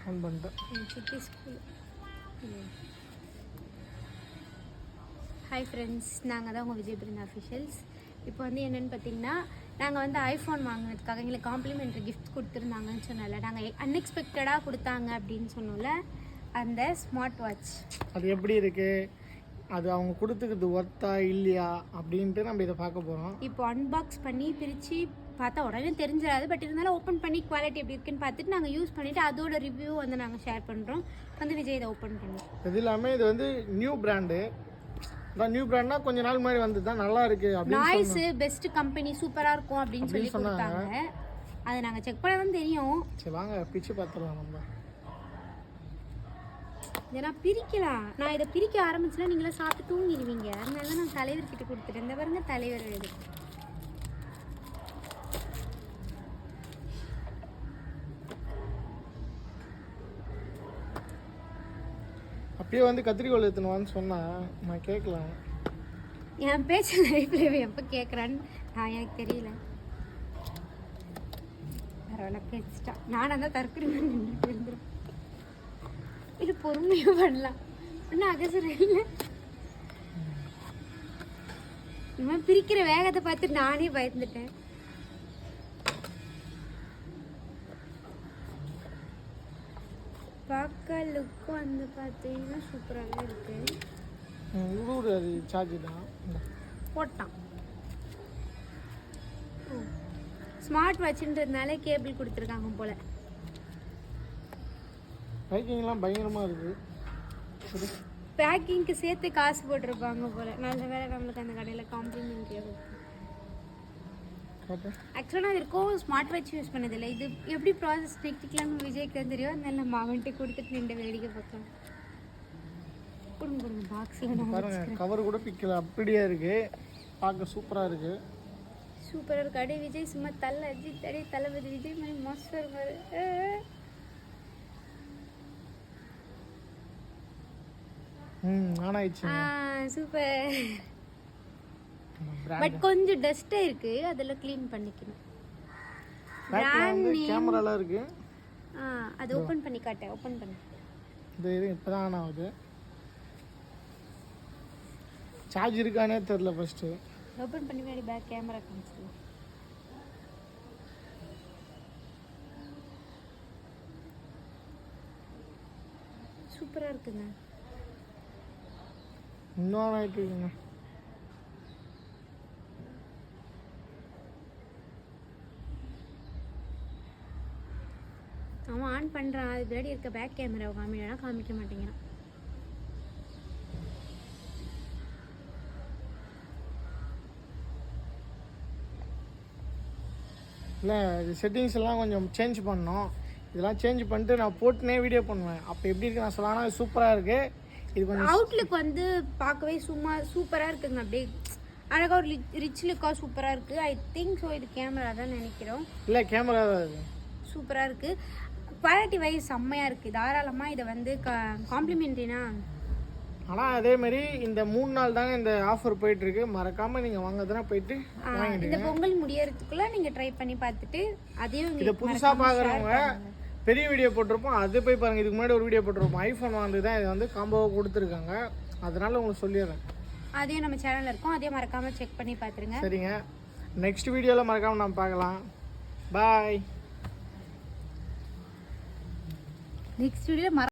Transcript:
On பண்ணிட்டேன். City school. Hi friends, நாங்கள் தான் உங்கள் விஜய் பிருந்தா அஃபிஷியல்ஸ். இப்போ வந்து என்னென்னு பார்த்தீங்கன்னா, நாங்கள் வந்து ஐஃபோன் வாங்கினதுக்காக எங்களுக்கு காம்ப்ளிமெண்ட்ரி கிஃப்ட் கொடுத்துருந்தாங்கன்னு சொன்னல, நாங்கள் அன்எக்ஸ்பெக்டடாக கொடுத்தாங்க அப்படின்னு சொன்னோம்ல, அந்த ஸ்மார்ட் வாட்ச். அது எப்படி இருக்குது, அது அவங்க கொடுத்துக்கிறது ஒர்த்தா இல்லையா அப்படின்ட்டு நம்ம இதை பார்க்க போகிறோம். இப்போ அன்பாக்ஸ் பண்ணி பிரித்து பார்த்தா உடனே தெரிஞ்சிடாது, பட் இருந்தாலும் ஓப்பன் பண்ணி குவாலிட்டி எப்படி இருக்குன்னு பார்த்துட்டு நாங்கள் யூஸ் பண்ணிவிட்டு அதோட ரிவ்யூ வந்து நாங்கள் ஷேர் பண்ணுறோம். வந்து விஜய் இதை ஓப்பன் பண்ணுவோம். இது இல்லாமல் இது வந்து நியூ பிராண்டு. நியூ பிராண்ட்னா கொஞ்ச நாள் முன்னாடி வந்து தான் நல்லா இருக்கு அப்படின்னு நாய்ஸ் பெஸ்ட் கம்பெனி சூப்பரா இருக்கும் அப்படின்னு சொல்லி கொடுத்தாங்க. அதை நாங்க செக் பண்ண தான் தெரியும். சரி வாங்க பிரிச்சு பார்த்துடலாம். நம்ம ஏன்னா பிரிக்கலாம், நான் இதை பிரிக்க ஆரம்பிச்சுன்னா நீங்களே சாப்பிட்டு தூங்கிடுவீங்க. அதனால நான் தலைவர்கிட்ட கொடுத்துட்டேன். இந்த பாருங்க தலைவர் இது. அப்படியே வந்து கத்திரிக்கோள் எடுத்துன்னு சொன்னா நான் கேட்கலாம். என் பேச்சு லைஃப்ல எப்போ கேட்குறான்னு நான் எனக்கு தெரியல. பரவாயில்ல பேசிட்டா. நானும் தான் தற்கொலை நின்றுட்டு இருந்துடும். இது பொறுமையாக பண்ணலாம். இன்னும் அகசரம் இல்லை. இந்த பிரிக்கிற வேகத்தை பார்த்து நானே பயந்துட்டேன். பார்க்க லுக்கு வந்து பார்த்தீங்கன்னா சூப்பராகவே இருக்கு. அது சார்ஜ் தான் போட்டான். ஸ்மார்ட் வாட்ச்ன்றதுனால கேபிள் கொடுத்துருக்காங்க போல. பேக்கிங்லாம் பயங்கரமாக இருக்கு. பேக்கிங்க்கு சேர்த்து காசு போட்டிருப்பாங்க போல. நல்ல வேலை நம்மளுக்கு அந்த கடையில் காம்ப்ளிமெண்ட்ரியாக இருக்கும். ஆக்சுவலாக நான் இருக்கும் ஸ்மார்ட் வாட்ச் யூஸ் பண்ணதில்லை. இது எப்படி ப்ராசஸ் டெக்னிக்கலான்னு விஜய்க்கு தான் தெரியும். அதனால நம்ம அவன்கிட்ட கொடுத்துட்டு நின்று வேடிக்கை பார்க்கலாம். கொடுங்க கொடுங்க பாக்ஸில் பாருங்க. கவர் கூட பிக்கல, அப்படியே இருக்கு. பார்க்க சூப்பராக இருக்கு. சூப்பராக இருக்கு. அடி விஜய் சும்மா தலை அஜித் அடி தளபதி விஜய் மாதிரி மோஸ்டாக இருப்பாரு. சூப்பர். பட் கொஞ்சம் டஸ்டே இருக்கு, அதெல்லாம் க்ளீன் பண்ணிக்கணும். கேமரால இருக்கு. அது ஓபன் பண்ணி காட்ட. ஓபன் பண்ணு. இது இப்பதான் ஆன் ஆகுது. சார்ஜ் இருக்கானே தெரியல. ஃபர்ஸ்ட் ஓபன் பண்ணி மேடி பேக் கேமரா காமிச்சு. சூப்பரா இருக்குங்க. இன்னும் ஆன் ஆயிட்டு இருக்குங்க. அவன் ஆன் பண்ணுறான். அது பின்னாடி இருக்க பேக் கேமரா காமிக்கனா காமிக்க மாட்டேங்கிறான். இல்லை இது செட்டிங்ஸ் எல்லாம் கொஞ்சம் சேஞ்ச் பண்ணோம். இதெல்லாம் சேஞ்ச் பண்ணிட்டு நான் போட்டுனே வீடியோ பண்ணுவேன். அப்போ எப்படி இருக்கு நான் சொல்லலாம். இது சூப்பராக இருக்குது. இது கொஞ்சம் அவுட்லுக் வந்து பார்க்கவே சும்மா சூப்பராக இருக்குங்க. அப்படியே அழகாக ஒரு ரிச் லுக்காக சூப்பராக இருக்குது. ஐ திங்க் ஸோ இது கேமரா தான் நினைக்கிறோம். இல்லை கேமரா தான் இது. சூப்பராக இருக்குது. குவாலிட்டி வைஸ் செம்மையாக இருக்குது. தாராளமாக இதை வந்து காம்ப்ளிமெண்ட்ரினா. ஆனால் அதேமாரி இந்த 3 நாள் தாங்க இந்த ஆஃபர் போயிட்டுருக்கு. மறக்காமல் நீங்கள் வாங்குறதுனா போயிட்டு இந்த பொங்கல் முடியறதுக்குள்ளே நீங்கள் ட்ரை பண்ணி பார்த்துட்டு அதையும் இதை புதுசாக பார்க்குறவங்க பெரிய வீடியோ போட்டிருப்போம், அது போய் பாருங்கள். இதுக்கு முன்னாடி ஒரு வீடியோ போட்டிருப்போம். ஐஃபோன் வாங்கி தான் இதை வந்து காம்போவாக கொடுத்துருக்காங்க. அதனால உங்களுக்கு சொல்லிடுறேன். அதையும் நம்ம சேனலில் இருக்கும். அதையும் மறக்காமல் செக் பண்ணி பார்த்துருங்க. சரிங்க, நெக்ஸ்ட் வீடியோவில் மறக்காமல் நம்ம பார்க்கலாம். பாய். Next video